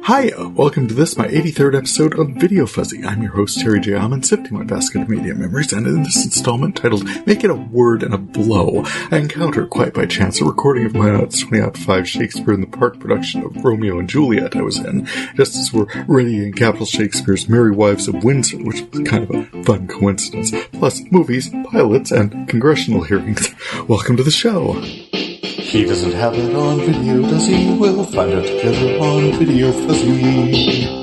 Hi, welcome to this, my 83rd episode of VideoFuzzy. I'm your host, Terry J. Aman, sifting my basket of media memories, and in this installment titled Make It a Word and a Blow, I encounter, quite by chance, a recording of my 2005 Shakespeare in the Park production of Romeo and Juliet I was in, just as we're readying Capitol Shakespeare's Merry Wives of Windsor, which was kind of a fun coincidence, plus movies, pilots, and congressional hearings. Welcome to the show. He doesn't have it on video, does he? We'll find out together on VideoFuzzy.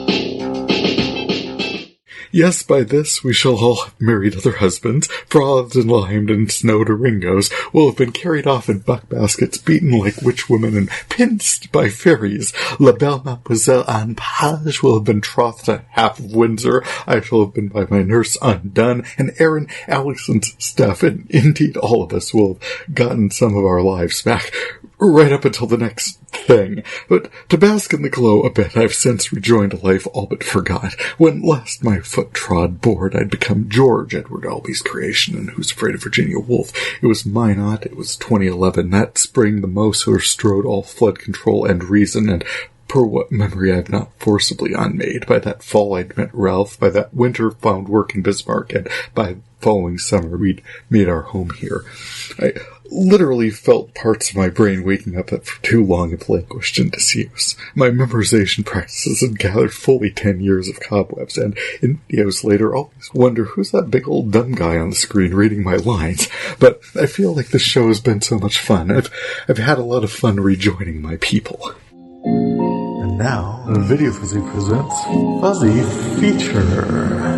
Yes, by this we shall all have married other husbands, frothed and limed and snowed Ringos, will have been carried off in buck baskets, beaten like witchwomen, and pinced by fairies. La belle Mademoiselle Anne Page will have been trothed to half of Windsor. I shall have been by my nurse undone, and Aaron Allison's stuff, and indeed all of us will have gotten some of our lives back, right up until the next thing. But to bask in the glow a bit, I've since rejoined a life all but forgot. When last my foot trod board, I'd become George, Edward Albee's creation, and Who's Afraid of Virginia Woolf. It was Minot, it was 2011. That spring the mouse overstrode all flood control and reason, and per what memory I've not forcibly unmade. By that fall I'd met Ralph, by that winter found work in Bismarck, and by the following summer we'd made our home here. I literally felt parts of my brain waking up that for too long have languished in disuse. My memorization practices had gathered fully 10 years of cobwebs, and in videos later always wonder who's that big old dumb guy on the screen reading my lines. But I feel like this show has been so much fun. I've had a lot of fun rejoining my people. And now, VideoFuzzy presents Fuzzy Feature.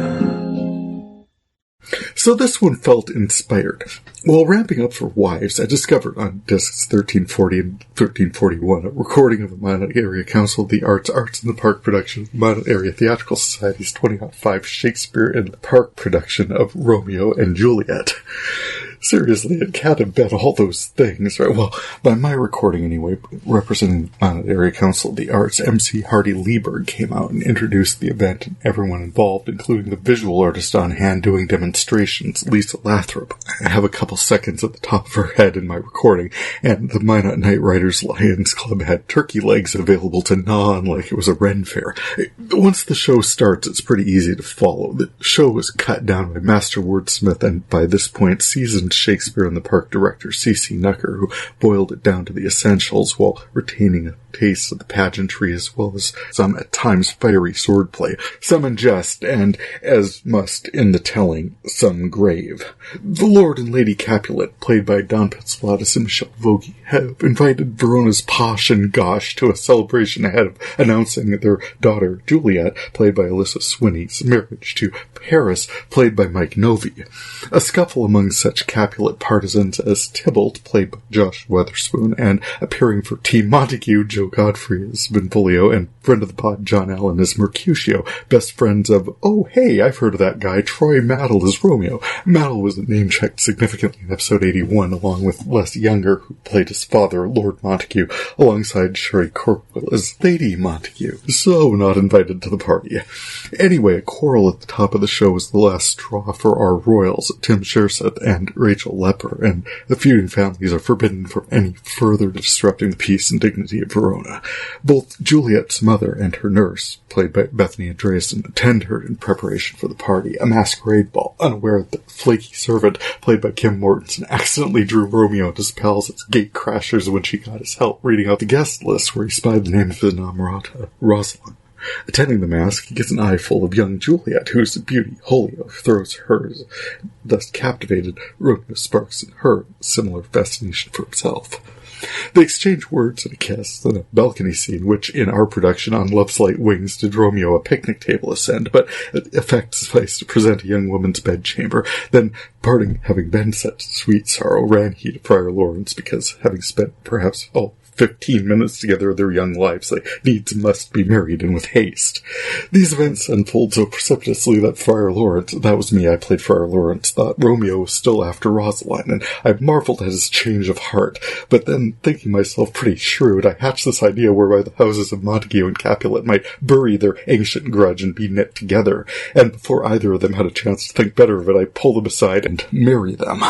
So this one felt inspired. While ramping up for Wives, I discovered on discs 1340 and 1341 a recording of the Minot Area Council of the Arts in the Park production of the Minot Area Theatrical Society's 2005 Shakespeare in the Park production of Romeo and Juliet. Seriously, it can't have been all those things, right? Well, by my recording anyway, representing the Minot Area Council of the Arts, MC Hardy Lieberg came out and introduced the event, and everyone involved, including the visual artist on hand doing demonstrations, Lisa Lathrop. I have a couple seconds at the top of her head in my recording, and the Minot Night Riders Lions Club had turkey legs available to gnaw on like it was a Ren fair. Once the show starts, it's pretty easy to follow. The show was cut down by master wordsmith and, by this point, seasoned Shakespeare in the Park director C.C. Nucker, who boiled it down to the essentials while retaining a taste of the pageantry as well as some, at times, fiery swordplay, some in jest, and, as must in the telling, some grave. The Lord and Lady Capulet, played by Don Pitzolatis and Michelle Vogie, have invited Verona's Posh and Gosh to a celebration ahead of announcing their daughter, Juliet, played by Alyssa Swinney's marriage to Paris, played by Mike Novy. A scuffle among such Capulet partisans as Tybalt, played by Josh Weatherspoon, and appearing for Team Montague, Joe Godfrey as Benvolio, and friend of the pod John Allen as Mercutio, best friends of, oh hey, I've heard of that guy, Troy Maddle as Romeo. Maddle was name-checked significantly in episode 81, along with Les Younger, who played his father, Lord Montague, alongside Sherry Corkwell as Lady Montague. So not invited to the party. Anyway, a quarrel at the top of the show was the last straw for our royals, Tim Sherseth and Rachel Lepper, and the feuding families are forbidden from any further disrupting the peace and dignity of Verona. Both Juliet's mother and her nurse, played by Bethany Andreasen, attend her in preparation for the party, a masquerade ball, unaware that the flaky servant, played by Kim Mortensen, accidentally drew Romeo into spells as gate crashers when she got his help reading out the guest list where he spied the name of his inamorata, Rosalind. Attending the mask, he gets an eye full of young Juliet, whose beauty Holyoke throws hers. Thus captivated, Romeo sparks in her similar fascination for himself. They exchange words and a kiss, then a balcony scene, which in our production on Love's Light Wings did Romeo a picnic table ascend, but effect sufficed to present a young woman's bedchamber. Then, parting having been set to sweet sorrow, ran he to Friar Lawrence, because having spent perhaps 15 minutes together of their young lives, they needs must be married, and with haste. These events unfold so precipitously that Friar Lawrence, that was me, I played Friar Lawrence, thought Romeo was still after Rosalind, and I marveled at his change of heart. But then, thinking myself pretty shrewd, I hatched this idea whereby the houses of Montague and Capulet might bury their ancient grudge and be knit together, and before either of them had a chance to think better of it, I pull them aside and marry them.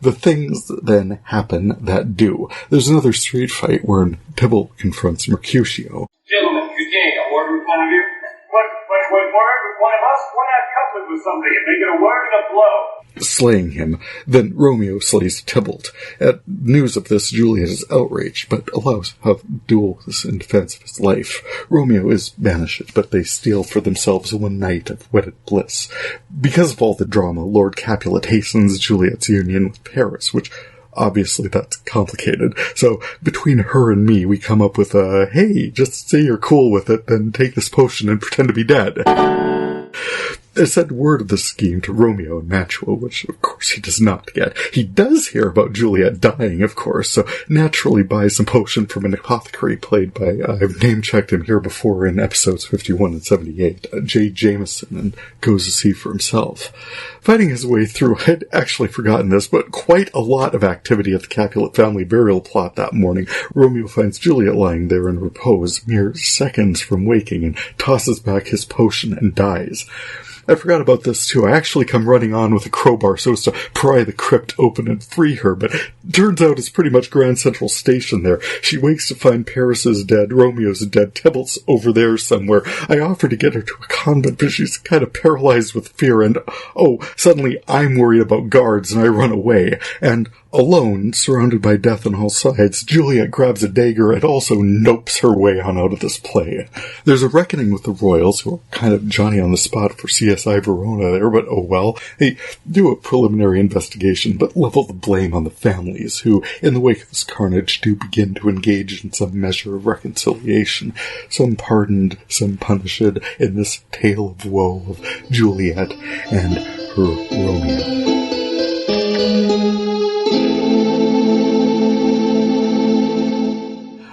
The things then happen that do. There's another street fight wherein Tybalt confronts Mercutio. Gentlemen, good day. A word in front of you. But one of us, we're not coupling with somebody and making a word and a blow. Slaying him. Then Romeo slays Tybalt. At news of this, Juliet is outraged, but allows a duel in defense of his life. Romeo is banished, but they steal for themselves one night of wedded bliss. Because of all the drama, Lord Capulet hastens Juliet's union with Paris, which obviously that's complicated. So between her and me, we come up with a, hey, just say you're cool with it, then take this potion and pretend to be dead. I sent word of the scheme to Romeo and Mantua, which of course he does not get. He does hear about Juliet dying, of course, so naturally buys some potion from an apothecary played by, I've name-checked him here before in episodes 51 and 78, J. Jameson, and goes to see for himself. Fighting his way through, I'd actually forgotten this, but quite a lot of activity at the Capulet family burial plot that morning. Romeo finds Juliet lying there in repose, mere seconds from waking, and tosses back his potion and dies. I forgot about this too. I actually come running on with a crowbar so as to pry the crypt open and free her, but turns out it's pretty much Grand Central Station there. She wakes to find Paris is dead, Romeo's dead, Tybalt's over there somewhere. I offer to get her to a convent, but she's kind of paralyzed with fear, and suddenly I'm worried about guards and I run away. And alone, surrounded by death on all sides, Juliet grabs a dagger and also nopes her way on out of this play. There's a reckoning with the royals, who are kind of Johnny on the spot for CSI Verona there, but oh well. They do a preliminary investigation, but level the blame on the families, who, in the wake of this carnage, do begin to engage in some measure of reconciliation. Some pardoned, some punished, in this tale of woe of Juliet and her Romeo.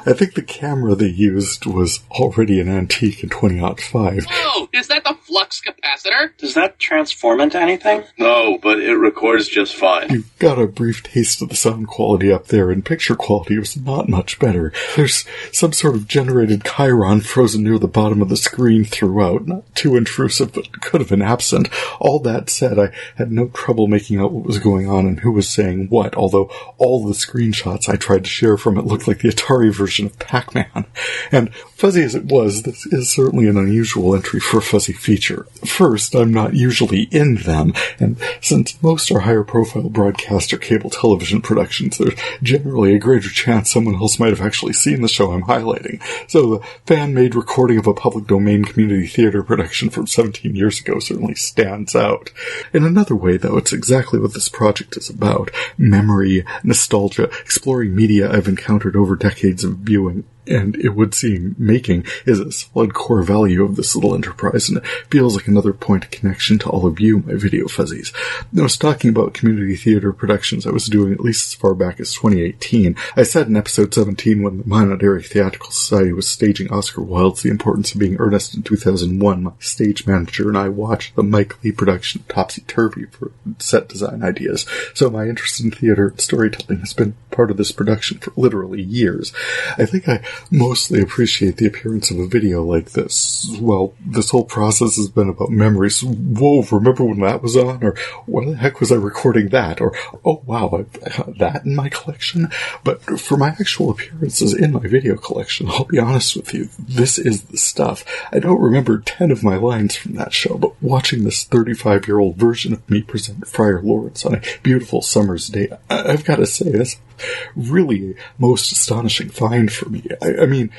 I think the camera they used was already an antique in 2005. Oh, is that the flux capacitor? Does that transform into anything? No, but it records just fine. You got a brief taste of the sound quality up there, and picture quality was not much better. There's some sort of generated chyron frozen near the bottom of the screen throughout. Not too intrusive, but could have been absent. All that said, I had no trouble making out what was going on and who was saying what, although all the screenshots I tried to share from it looked like the Atari version of Pac-Man. And fuzzy as it was, this is certainly an unusual entry for a fuzzy feature. First, I'm not usually in them, and since most are higher profile broadcast or cable television productions, there's generally a greater chance someone else might have actually seen the show I'm highlighting. So the fan-made recording of a public domain community theater production from 17 years ago certainly stands out. In another way, though, it's exactly what this project is about. Memory, nostalgia, exploring media I've encountered over decades of viewing, and it would seem making is a solid core value of this little enterprise, and it feels like another point of connection to all of you, my video fuzzies. I was talking about community theater productions I was doing at least as far back as 2018. I said in episode 17, when the Minot Area Theatrical Society was staging Oscar Wilde's The Importance of Being Earnest in 2001, my stage manager and I watched the Mike Lee production of Topsy-Turvy for set design ideas. So my interest in theater and storytelling has been part of this production for literally years. I think I mostly appreciate the appearance of a video like this. Well, this whole process has been about memories. Whoa, remember when that was on? Or why the heck was I recording that? Or, oh wow, I have that in my collection? But for my actual appearances in my video collection, I'll be honest with you, this is the stuff. I don't remember 10 of my lines from that show, but watching this 35-year-old version of me present Friar Lawrence on a beautiful summer's day, I've got to say, that's really most astonishing find for me. I mean,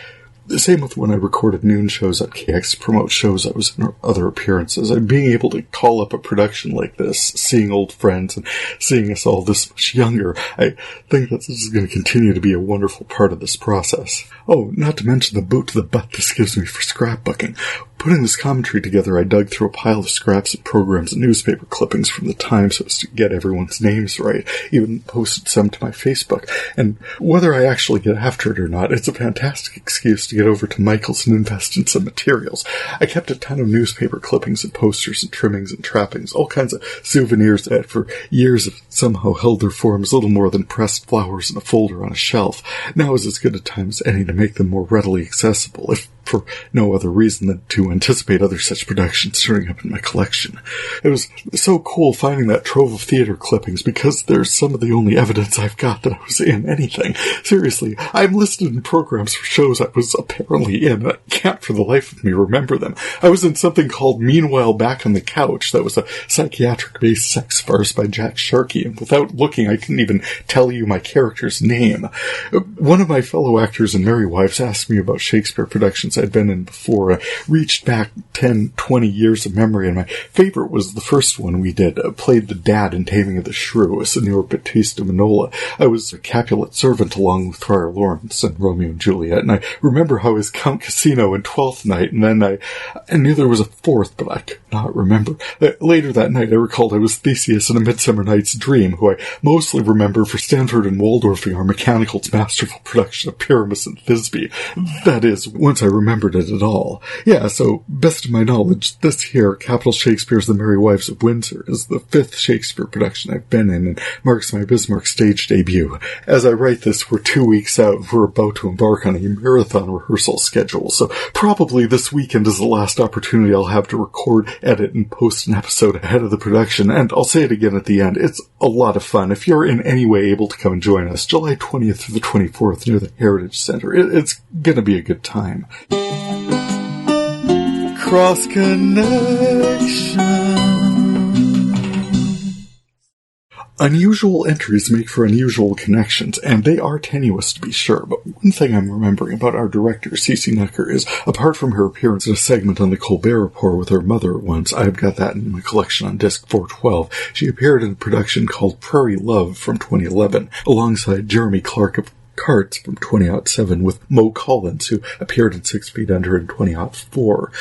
the same with when I recorded noon shows at KX to promote shows I was in or other appearances. Being able to call up a production like this, seeing old friends and seeing us all this much younger, I think that this is going to continue to be a wonderful part of this process. Oh, not to mention the boot to the butt this gives me for scrapbooking. Putting this commentary together, I dug through a pile of scraps and programs and newspaper clippings from the time so as to get everyone's names right. Even posted some to my Facebook. And whether I actually get after it or not, it's a fantastic excuse to get over to Michael's and invest in some materials. I kept a ton of newspaper clippings and posters and trimmings and trappings, all kinds of souvenirs that for years have somehow held their form as little more than pressed flowers in a folder on a shelf. Now is as good a time as any to make them more readily accessible, if for no other reason than to anticipate other such productions turning up in my collection. It was so cool finding that trove of theater clippings because they're some of the only evidence I've got that I was in anything. Seriously, I'm listed in programs for shows I was apparently in, and I can't for the life of me remember them. I was in something called Meanwhile Back on the Couch that was a psychiatric-based sex farce by Jack Sharkey, and without looking I couldn't even tell you my character's name. One of my fellow actors in Merry Wives asked me about Shakespeare productions I'd been in before. I reached back 10, 20 years of memory, and my favorite was the first one we did. Played the dad in Taming of the Shrew, Signor Battista Manola. I was a Capulet servant along with Friar Lawrence and Romeo and Juliet, and I remember how I was Count Cassino in Twelfth Night, and then I knew there was a fourth, but I could not remember. Later that night I recalled I was Theseus in A Midsummer Night's Dream, who I mostly remember for Stanford and Waldorfing our Mechanical's masterful production of Pyramus and Thisbe. That is, once I remembered it at all. Yeah, so, best of my knowledge, this here, Capitol Shakespeare's The Merry Wives of Windsor, is the 5th Shakespeare production I've been in and marks my Bismarck stage debut. As I write this, we're 2 weeks out and we're about to embark on a marathon rehearsal schedule, so probably this weekend is the last opportunity I'll have to record, edit, and post an episode ahead of the production, and I'll say it again at the end, it's a lot of fun. If you're in any way able to come and join us, July 20th through the 24th near the Heritage Center, it's gonna be a good time. Cross Connection. Unusual entries make for unusual connections, and they are tenuous to be sure, but one thing I'm remembering about our director, Cece Nucker, is, apart from her appearance in a segment on the Colbert Report with her mother once, I've got that in my collection on disc 412, she appeared in a production called Prairie Love from 2011, alongside Jeremy Clark of Carts from 2007 with Mo Collins, who appeared in 6 Feet Under in 2004.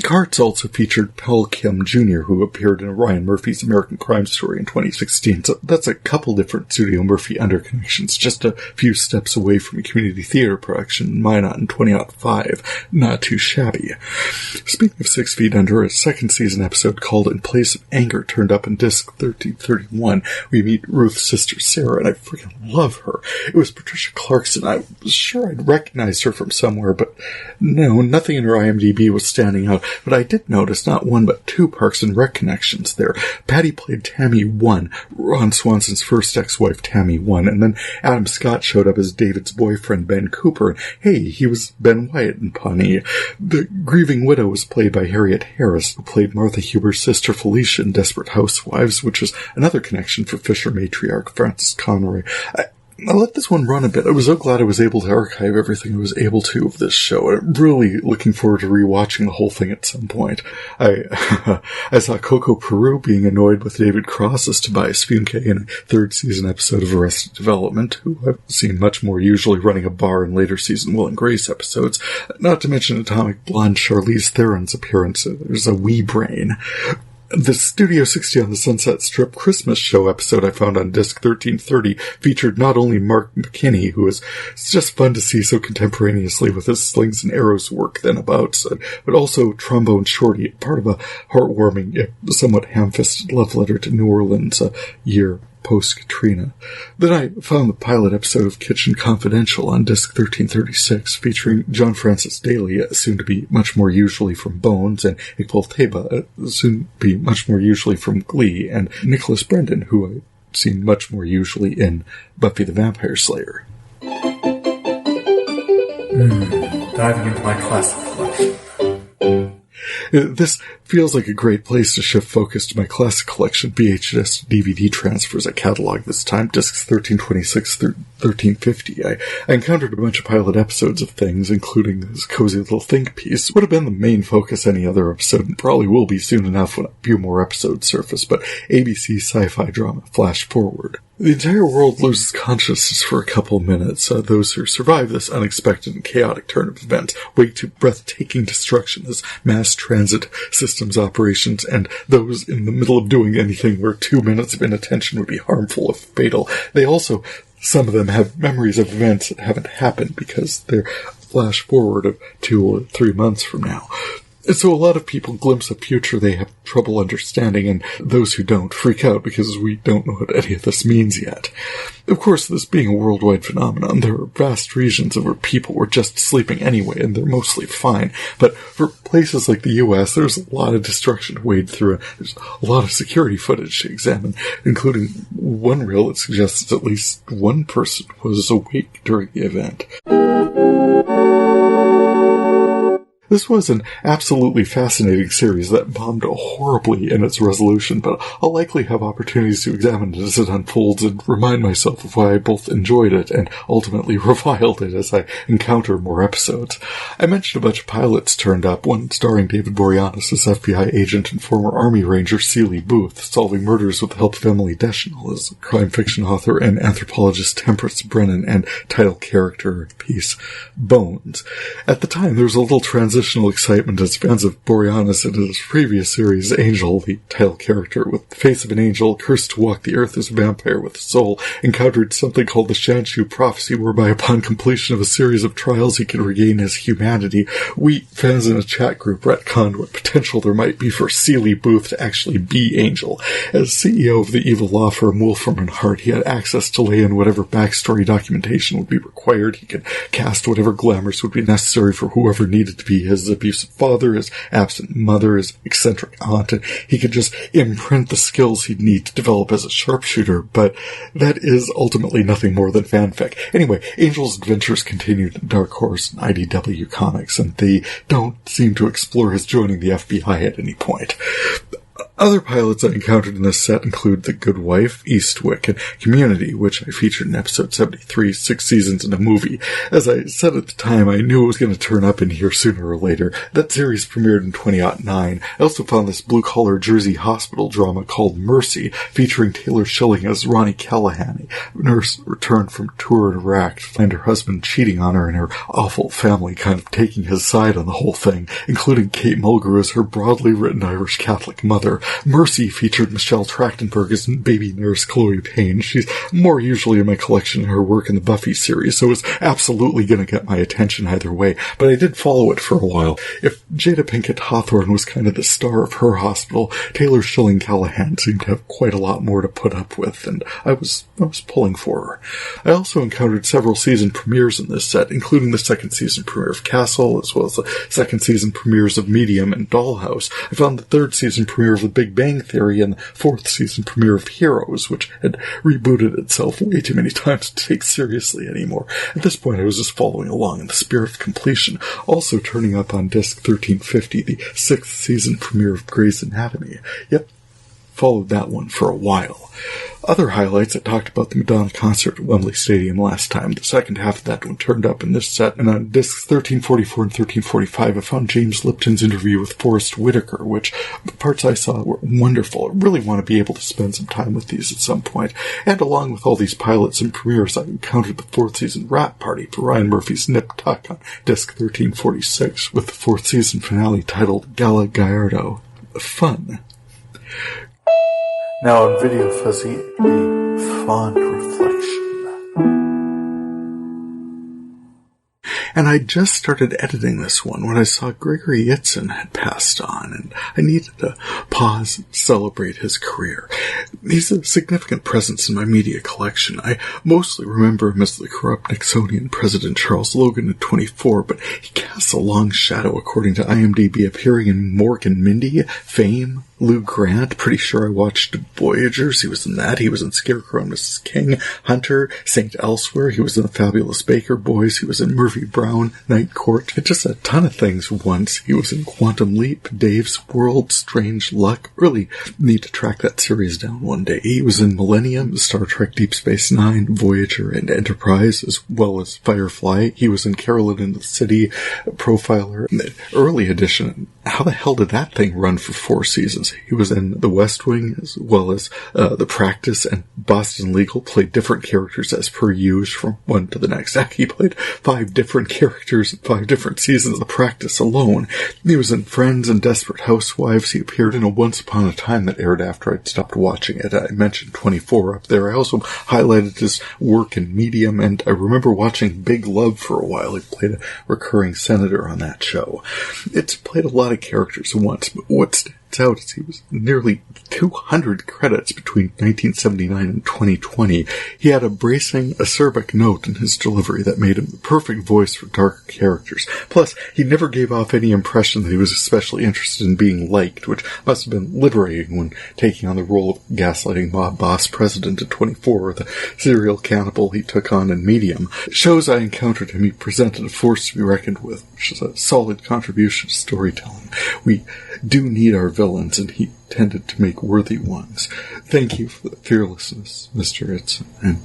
Carts also featured Paul Kim Jr., who appeared in Ryan Murphy's American Crime Story in 2016. So that's a couple different Studio Murphy Under connections, just a few steps away from a community theater production in Minot in 2005. Not too shabby. Speaking of 6 Feet Under, a second season episode called In Place of Anger turned up in disc 1331. We meet Ruth's sister Sarah, and I freaking love her. It was Patricia Clarkson. I was sure I'd recognized her from somewhere, but no, nothing in her IMDb was standing out. But I did notice not one but 2 Parks and Rec connections there. Patty played Tammy 1, Ron Swanson's first ex-wife Tammy 1, and then Adam Scott showed up as David's boyfriend Ben Cooper, and hey, he was Ben Wyatt in Pawnee. The grieving widow was played by Harriet Harris, who played Martha Huber's sister Felicia in Desperate Housewives, which is another connection for Fisher matriarch Frances Conroy. I let this one run a bit. I was so glad I was able to archive everything I was able to of this show. I'm really looking forward to rewatching the whole thing at some point. I saw Coco Peru being annoyed with David Cross as Tobias Funke in a 3rd season episode of Arrested Development, who I've seen much more usually running a bar in later season Will and Grace episodes. Not to mention Atomic Blonde Charlize Theron's appearance. There's a wee brain. The Studio 60 on the Sunset Strip Christmas show episode I found on disc 1330 featured not only Mark McKinney, who is just fun to see so contemporaneously with his Slings and Arrows work then about, but also Trombone Shorty, part of a heartwarming, yet somewhat ham-fisted love letter to New Orleans a year post-Katrina. Then I found the pilot episode of Kitchen Confidential on disc 1336, featuring John Francis Daly, soon to be much more usually from Bones, and Iqbal Teba, soon to be much more usually from Glee, and Nicholas Brendan, who I've seen much more usually in Buffy the Vampire Slayer. Diving into my classic collection. This feels like a great place to shift focus to my classic collection VHS-to-DVD transfers I cataloged this time, discs 1326 through 1350. I encountered a bunch of pilot episodes of things, including this cozy little think piece. Would have been the main focus any other episode, and probably will be soon enough when a few more episodes surface, but ABC sci-fi drama Flashforward. The entire world loses consciousness for a couple minutes. Those who survive this unexpected and chaotic turn of events wake to breathtaking destruction as mass transit systems operations, and those in the middle of doing anything where 2 minutes of inattention would be harmful or fatal. They also, some of them have memories of events that haven't happened because they're flash forward of 2 or 3 months from now. And so a lot of people glimpse a future they have trouble understanding, and those who don't freak out because we don't know what any of this means yet. Of course, this being a worldwide phenomenon, there are vast regions where people were just sleeping anyway, and they're mostly fine. But for places like the US, there's a lot of destruction to wade through, and there's a lot of security footage to examine, including one reel that suggests at least one person was awake during the event. This was an absolutely fascinating series that bombed horribly in its resolution, but I'll likely have opportunities to examine it as it unfolds and remind myself of why I both enjoyed it and ultimately reviled it as I encounter more episodes. I mentioned a bunch of pilots turned up, one starring David Boreanaz as FBI agent and former Army Ranger Seeley Booth, solving murders with the help of Emily Deschanel as crime fiction author and anthropologist Temperance Brennan, and title character piece Bones. At the time, there was a little transitional excitement as fans of Boreanaz in his previous series, Angel, the title character with the face of an angel, cursed to walk the earth as a vampire with a soul, encountered something called the Shanshu Prophecy, whereby upon completion of a series of trials he could regain his humanity. We, fans in a chat group, retconned what potential there might be for Seeley Booth to actually be Angel. As CEO of the evil law firm Wolfram & Hart, he had access to lay in whatever backstory documentation would be required. He could cast whatever glamours would be necessary for whoever needed to be his abusive father, his absent mother, his eccentric aunt, and he could just imprint the skills he'd need to develop as a sharpshooter, but that is ultimately nothing more than fanfic. Anyway, Angel's adventures continued in Dark Horse and IDW Comics, and they don't seem to explore his joining the FBI at any point. Other pilots I encountered in this set include The Good Wife, Eastwick, and Community, which I featured in episode 73, 6 seasons in a movie. As I said at the time, I knew it was going to turn up in here sooner or later. That series premiered in 2009. I also found this blue-collar Jersey hospital drama called Mercy, featuring Taylor Schilling as Ronnie Callahan, a nurse returned from tour in Iraq to find her husband cheating on her and her awful family kind of taking his side on the whole thing, including Kate Mulgrew as her broadly written Irish Catholic mother. Mercy featured Michelle Trachtenberg as baby nurse Chloe Payne. She's more usually in my collection than her work in the Buffy series, so it's absolutely going to get my attention either way, but I did follow it for a while. If Jada Pinkett Hawthorne was kind of the star of her hospital, Taylor Schilling Callahan seemed to have quite a lot more to put up with, and I was pulling for her. I also encountered several season premieres in this set, including the second season premiere of Castle, as well as the second season premieres of Medium and Dollhouse. I found the third season premiere of The Big Bang Theory and the fourth season premiere of Heroes, which had rebooted itself way too many times to take seriously anymore. At this point, I was just following along in the spirit of completion, also turning up on disc 1350, the sixth season premiere of Grey's Anatomy. Yep, followed that one for a while. Other highlights, I talked about the Madonna concert at Wembley Stadium last time. The second half of that one turned up in this set, and on discs 1344 and 1345, I found James Lipton's interview with Forest Whitaker, which the parts I saw were wonderful. I really want to be able to spend some time with these at some point. And along with all these pilots and premieres, I encountered the fourth season wrap party for Ryan Murphy's Nip Tuck on disc 1346, with the fourth season finale titled Gala Gallardo. Fun. Now on VideoFuzzy, a fond reflection. And I just started editing this one when I saw Gregory Itzen had passed on, and I needed to pause and celebrate his career. He's a significant presence in my media collection. I mostly remember him as the corrupt Nixonian President Charles Logan in 24, but he casts a long shadow according to IMDb, appearing in Mork and Mindy, Fame, Lou Grant, pretty sure I watched Voyagers, he was in that, he was in Scarecrow and Mrs. King, Hunter, St. Elsewhere, he was in The Fabulous Baker Boys, he was in Murphy Brown, Night Court, and just a ton of things once. He was in Quantum Leap, Dave's World, Strange Luck, really need to track that series down one day. He was in Millennium, Star Trek Deep Space Nine, Voyager, and Enterprise, as well as Firefly. He was in Carolyn in the City, Profiler, in the early edition. How the hell did that thing run for 4 seasons? sitcoms. He was in The West Wing, as well as The Practice and Boston Legal, played different characters as per usual from one to the next. He played 5 different characters in 5 different seasons of The Practice alone. He was in Friends and Desperate Housewives. He appeared in a Once Upon a Time that aired after I'd stopped watching it. I mentioned 24 up there. I also highlighted his work in Medium, and I remember watching Big Love for a while. He played a recurring senator on that show. It's played a lot of characters at once, but what stands out is he was nearly 200 credits between 1979 and 2020. He had a bracing, acerbic note in his delivery that made him the perfect voice for darker characters. Plus, he never gave off any impression that he was especially interested in being liked, which must have been liberating when taking on the role of gaslighting mob boss president at 24, or the serial cannibal he took on in Medium. Shows I encountered him, he presented a force to be reckoned with, which is a solid contribution to storytelling. We do need our villains, and he tended to make worthy ones. Thank you for the fearlessness, Mr. Itzen, and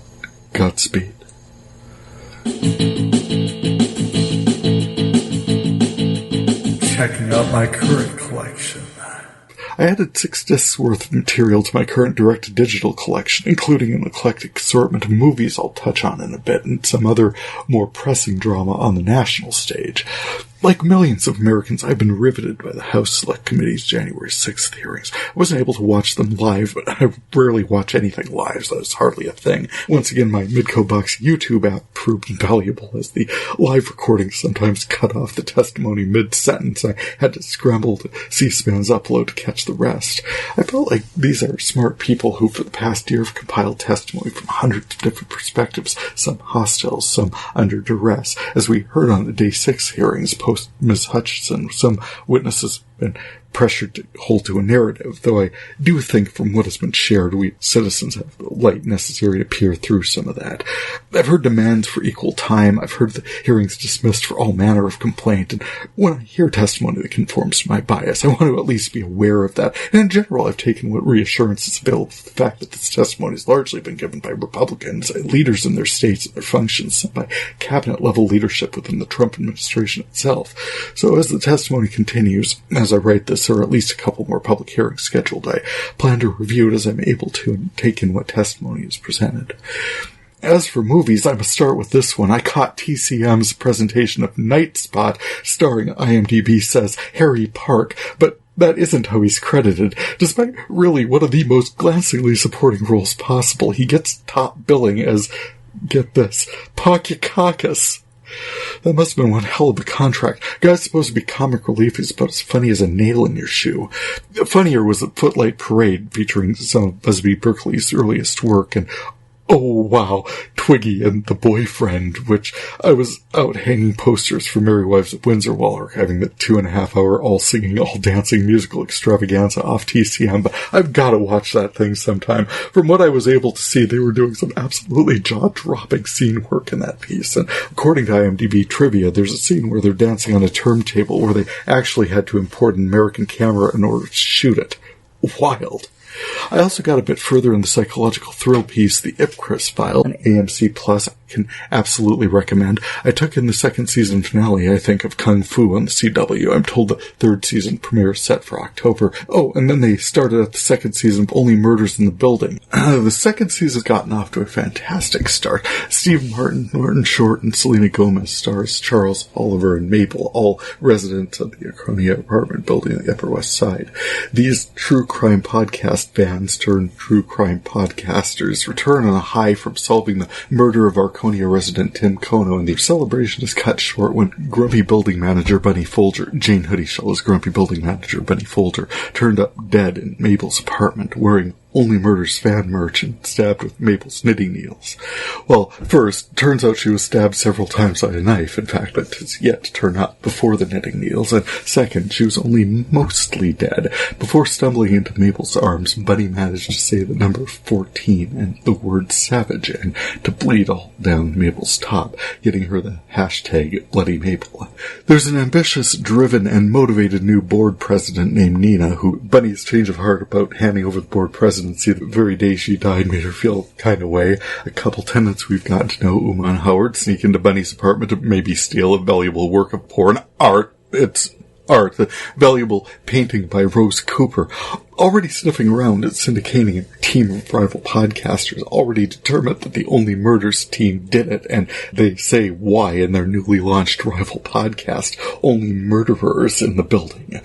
Godspeed. Checking out my current collection. I added 6 discs worth of material to my current direct-to-digital collection, including an eclectic assortment of movies I'll touch on in a bit, and some other more pressing drama on the national stage. Like millions of Americans, I've been riveted by the House Select Committee's January 6th hearings. I wasn't able to watch them live, but I rarely watch anything live, so it's hardly a thing. Once again, my Midco Box YouTube app proved invaluable, as the live recordings sometimes cut off the testimony mid-sentence. I had to scramble to C-SPAN's upload to catch the rest. I felt like these are smart people who, for the past year, have compiled testimony from hundreds of different perspectives, some hostile, some under duress. As we heard on the Day 6 hearings, post Ms. Hutchinson, some witnesses have been pressured to hold to a narrative, though I do think from what has been shared, we citizens have the light necessary to peer through some of that. I've heard demands for equal time. I've heard the hearings dismissed for all manner of complaint, and when I hear testimony that conforms to my bias, I want to at least be aware of that. And in general, I've taken what reassurance is available for the fact that this testimony has largely been given by Republicans, leaders in their states and their functions, sent by cabinet-level leadership within the Trump administration itself. So as the testimony continues, as I write this, or at least a couple more public hearings scheduled, I plan to review it as I'm able to and take in what testimony is presented. As for movies, I must start with this one. I caught TCM's presentation of Night Spot, starring, IMDb says, Harry Park, but that isn't how he's credited. Despite really one of the most glancingly supporting roles possible, he gets top billing as, get this, Pockykakis. That must have been one hell of a contract. Guy's supposed to be comic relief. He's about as funny as a nail in your shoe. Funnier was the Footlight Parade, featuring some of Busby Berkeley's earliest work, and oh wow, Twiggy and the Boyfriend, which I was out hanging posters for Merry Wives of Windsor while archiving the 2.5-hour all-singing, all-dancing musical extravaganza off TCM, but I've got to watch that thing sometime. From what I was able to see, they were doing some absolutely jaw-dropping scene work in that piece, and according to IMDb trivia, there's a scene where they're dancing on a turntable where they actually had to import an American camera in order to shoot it. Wild. I also got a bit further in the psychological thrill piece, The Ipcris File, on AMC Plus. I can absolutely recommend. I took in the 2nd season finale, I think, of Kung Fu on the CW. I'm told the 3rd season premiere is set for October. Oh, and then they started at the 2nd season of Only Murders in the Building. The 2nd season's gotten off to a fantastic start. Steve Martin, Norton Short, and Selena Gomez stars Charles, Oliver, and Mabel, all residents of the Arconia apartment building on the Upper West Side. These true crime podcast fans turned true crime podcasters return on a high from solving the murder of Arconia resident Tim Kono, and the celebration is cut short when grumpy building manager Bunny Folger, Jane Hoodie-Shell's grumpy building manager Bunny Folger, turned up dead in Mabel's apartment wearing Only Murders fan merch and stabbed with Mabel's knitting needles. Well, first, turns out she was stabbed several times by a knife. In fact, that is yet to turn up before the knitting needles. And second, she was only mostly dead. Before stumbling into Mabel's arms, Bunny managed to say the number 14 and the word savage and to bleed all down Mabel's top, getting her the hashtag Bloody Mabel. There's an ambitious, driven, and motivated new board president named Nina, who Bunny's change of heart about handing over the board presidency the very day she died made her feel kind of way. A couple tenants we've gotten to know, Aman Howard, sneak into Bunny's apartment to maybe steal a valuable work of porn art. It's art, the valuable painting by Rose Cooper. already sniffing around and syndicating a team of rival podcasters already determined that the Only Murders team did it, and they say why in their newly launched rival podcast, Only Murderers in the Building.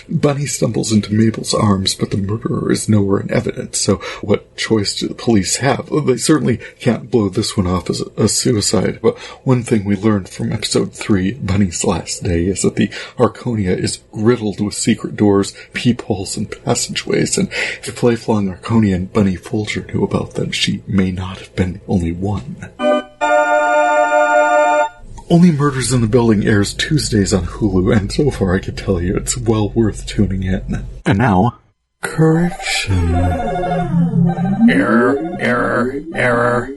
Bunny stumbles into Mabel's arms, but the murderer is nowhere in evidence, so what choice do the police have? They certainly can't blow this one off as a suicide, but one thing we learned from episode 3, Bunny's Last Day, is that the Arconia is riddled with secret doors, peepholes, and passageways, and if Flayflong Arconia and Bunny Folger knew about them, she may not have been the only one. Only Murders in the Building airs Tuesdays on Hulu, and so far I can tell you it's well worth tuning in. And now, correction. Error.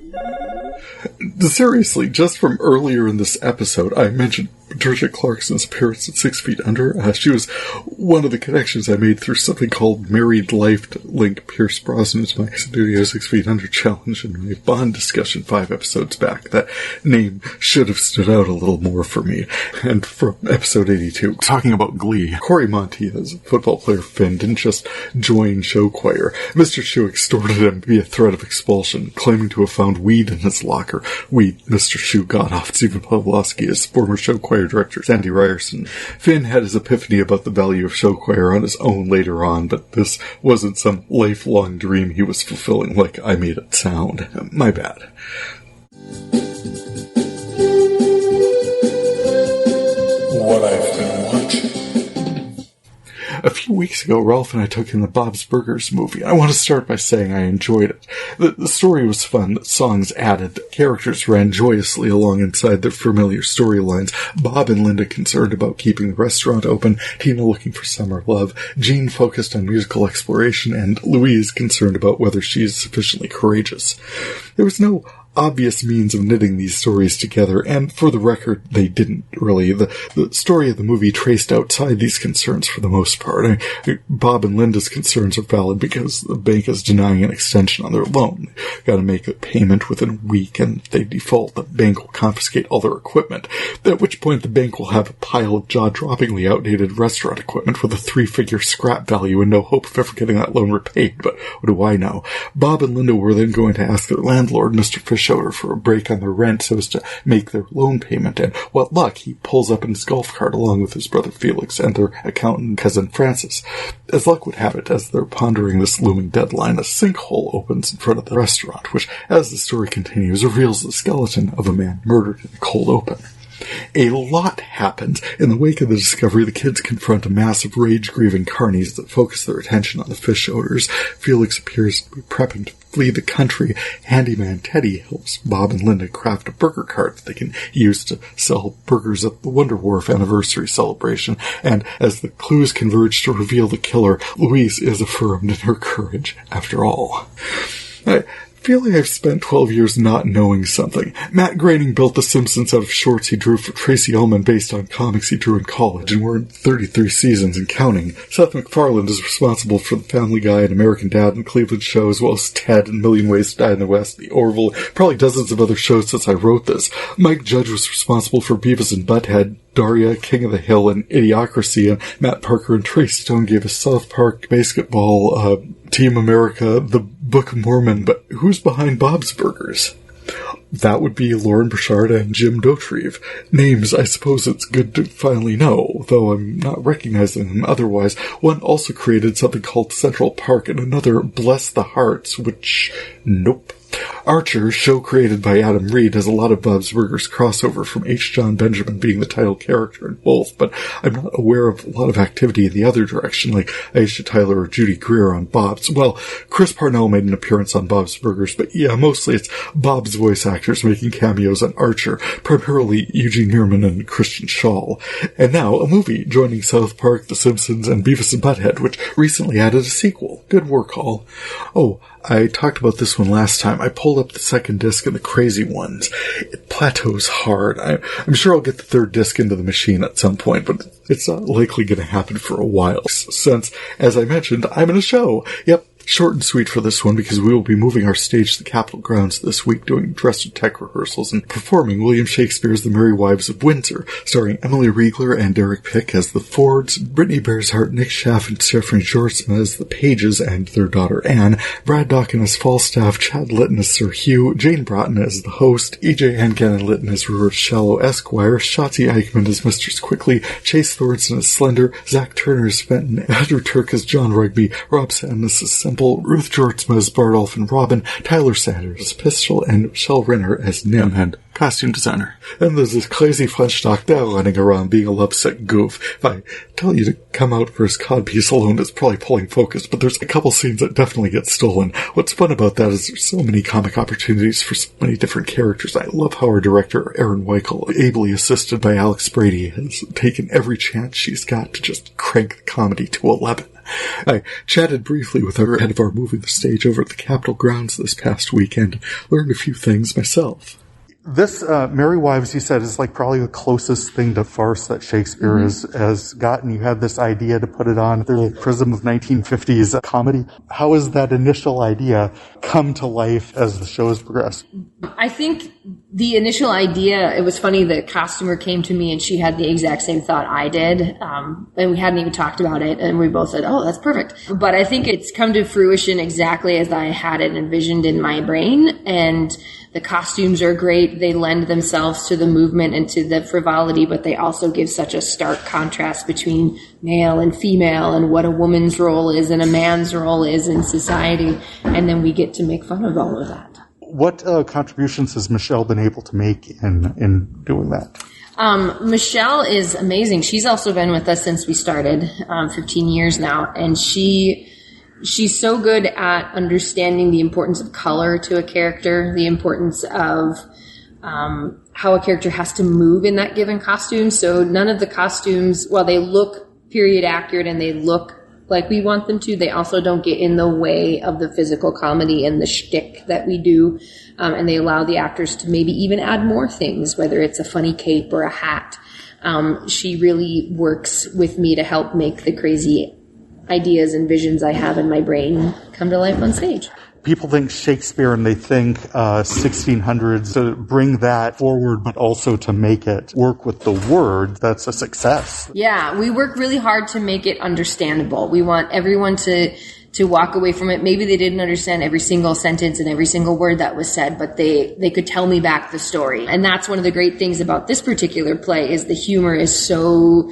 Seriously, just from earlier in this episode, I mentioned Patricia Clarkson's appearance at 6 Feet Under. She was one of the connections I made through something called Married Life to link Pierce Brosnan to my Studio 6 Feet Under challenge in my Bond discussion 5 episodes back. That name should have stood out a little more for me. And from episode 82, talking about Glee, Corey Monteith, as a football player Finn, didn't just join show choir. Mr. Shu extorted him via threat of expulsion, claiming to have found weed in his locker. Weed Mr. Shu got off Stephen Pawlowski as former show choir director Sandy Ryerson. Finn had his epiphany about the value of show choir on his own later on, but this wasn't some lifelong dream he was fulfilling like I made it sound. My bad. What I've been watching. A few weeks ago, Ralph and I took in the Bob's Burgers movie. I want to start by saying I enjoyed it. The story was fun, the songs added, the characters ran joyously along inside their familiar storylines. Bob and Linda concerned about keeping the restaurant open, Tina looking for summer love, Jean focused on musical exploration, and Louise concerned about whether she is sufficiently courageous. There was no obvious means of knitting these stories together, and for the record, they didn't really. The story of the movie traced outside these concerns for the most part. Bob and Linda's concerns are valid because the bank is denying an extension on their loan. They've got to make a payment within a week, and if they default, the bank will confiscate all their equipment, at which point the bank will have a pile of jaw-droppingly outdated restaurant equipment with a 3-figure scrap value and no hope of ever getting that loan repaid, but what do I know? Bob and Linda were then going to ask their landlord, Mr. Fisher, for a break on their rent so as to make their loan payment, and what luck, he pulls up in his golf cart along with his brother Felix and their accountant cousin Francis. As luck would have it, as they're pondering this looming deadline, a sinkhole opens in front of the restaurant, which, as the story continues, reveals the skeleton of a man murdered in the cold open. A lot happens. In the wake of the discovery, the kids confront a mass of rage-grieving carnies that focus their attention on the fish odors. Felix appears to be prepping to flee the country. Handyman Teddy helps Bob and Linda craft a burger cart that they can use to sell burgers at the Wonder Wharf anniversary celebration. And as the clues converge to reveal the killer, Louise is affirmed in her courage after all. I feel like I've spent 12 years not knowing something. Matt Groening built The Simpsons out of shorts he drew for Tracy Ullman based on comics he drew in college, and we're in 33 seasons and counting. Seth MacFarlane is responsible for The Family Guy and American Dad and Cleveland Show, as well as Ted and Million Ways to Die in the West, The Orville, probably dozens of other shows since I wrote this. Mike Judge was responsible for Beavis and Butthead, Daria, King of the Hill, and Idiocracy, and Matt Parker and Trey Stone gave us South Park, Basketball, Team America, The Book of Mormon, but who's behind Bob's Burgers? That would be Lauren Burchard and Jim Dauterive. Names I suppose it's good to finally know, though I'm not recognizing them otherwise. One also created something called Central Park, and another Bless the Hearts, which, nope. Archer, show created by Adam Reed, has a lot of Bob's Burgers crossover, from H. John Benjamin being the title character in both, but I'm not aware of a lot of activity in the other direction, like Aisha Tyler or Judy Greer on Bob's. Well, Chris Parnell made an appearance on Bob's Burgers, but yeah, mostly it's Bob's voice actors making cameos on Archer, primarily Eugene Meerman and Christian Schall. And now, a movie joining South Park, The Simpsons, and Beavis and Butthead, which recently added a sequel. Good work, all. Oh, I talked about this one last time. I pulled up the second disc and the Crazy Ones. It plateaus hard. I'm sure I'll get the third disc into the machine at some point, but it's not likely going to happen for a while, since, as I mentioned, I'm in a show. Yep, Short and sweet for this one because we will be moving our stage to the Capitol grounds this week, doing dress and tech rehearsals and performing William Shakespeare's The Merry Wives of Windsor, starring Emily Riegler and Derek Pick as the Fords, Brittany Bearshart, Nick Schaff, and Stephanie Jortsma as the Pages and their daughter Anne, Brad Dawkin as Falstaff, Chad Litton as Sir Hugh, Jane Broughton as the host, E.J. Hankin Litton as Ruard Shallow Esquire, Shotzi Eichmann as Mistress Quickly, Chase Thornton as Slender, Zach Turner as Fenton, Andrew Turk as John Rugby, Rob Sandness as Simple, Ruth Jortsma as Bardolph and Robin, Tyler Sanders as Pistol, and Michelle Renner as Nim and costume designer. And there's this crazy French doc now running around being a lovesick goof. If I tell you to come out for his codpiece alone, it's probably pulling focus, but there's a couple scenes that definitely get stolen. What's fun about that is there's so many comic opportunities for so many different characters. I love how our director, Aaron Weichel, ably assisted by Alex Brady, has taken every chance she's got to just crank the comedy to 11. I chatted briefly with her ahead of our moving the stage over at the Capitol grounds this past weekend, learned a few things myself. This Merry Wives, you said, is like probably the closest thing to farce that Shakespeare has gotten. You had this idea to put it on through the prism of 1950s comedy. How has that initial idea come to life as the show has progressed? I think the initial idea, it was funny, the costumer came to me and she had the exact same thought I did. And we hadn't even talked about it. And we both said, oh, that's perfect. But I think it's come to fruition exactly as I had it envisioned in my brain. And the costumes are great. They lend themselves to the movement and to the frivolity, but they also give such a stark contrast between male and female and what a woman's role is and a man's role is in society. And then we get to make fun of all of that. What contributions has Michelle been able to make in doing that? Michelle is amazing. She's also been with us since we started, 15 years now, and she's so good at understanding the importance of color to a character, the importance of how a character has to move in that given costume. So none of the costumes, while they look period accurate and they look like we want them to, they also don't get in the way of the physical comedy and the shtick that we do. And they allow the actors to maybe even add more things, whether it's a funny cape or a hat. She really works with me to help make the crazy ideas and visions I have in my brain come to life on stage. People think Shakespeare and they think 1600s, to bring that forward, but also to make it work with the word. That's a success. Yeah, we work really hard to make it understandable. We want everyone to walk away from it. Maybe they didn't understand every single sentence and every single word that was said, but they could tell me back the story. And that's one of the great things about this particular play is the humor is so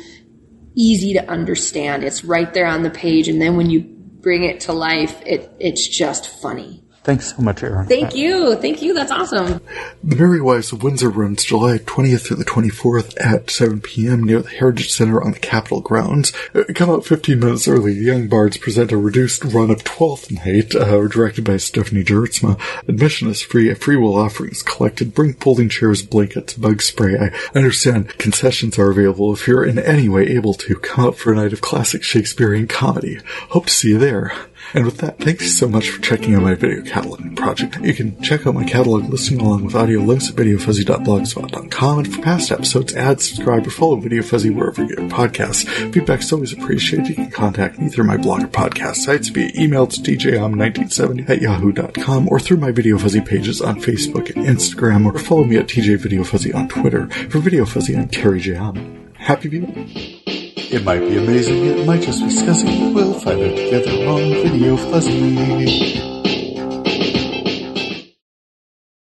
easy to understand. It's right there on the page, and then when you bring it to life, it's just funny. Thanks so much, Aaron. Thank you. That's awesome. The Merry Wives of Windsor runs July 20th through the 24th at 7 p.m. near the Heritage Center on the Capitol grounds. Come out 15 minutes early. The Young Bards present a reduced run of 12th Night, directed by Stephanie Jortsma. Admission is free. A free will offering is collected. Bring folding chairs, blankets, bug spray. I understand concessions are available if you're in any way able to. Come out for a night of classic Shakespearean comedy. Hope to see you there. And with that, thank you so much for checking out my video cataloging project. You can check out my catalog listening along with audio links at VideoFuzzy.blogspot.com, and for past episodes, add, subscribe, or follow VideoFuzzy wherever you get your podcasts. Feedback's always appreciated. You can contact me through my blog or podcast sites via email to djom1970@yahoo.com or through my VideoFuzzy pages on Facebook and Instagram, or follow me at TJVideoFuzzy on Twitter. For VideoFuzzy, I'm Kerry J. Aman. Happy viewing. It might be amazing, it might just be scuzzy. We'll find it together on VideoFuzzy.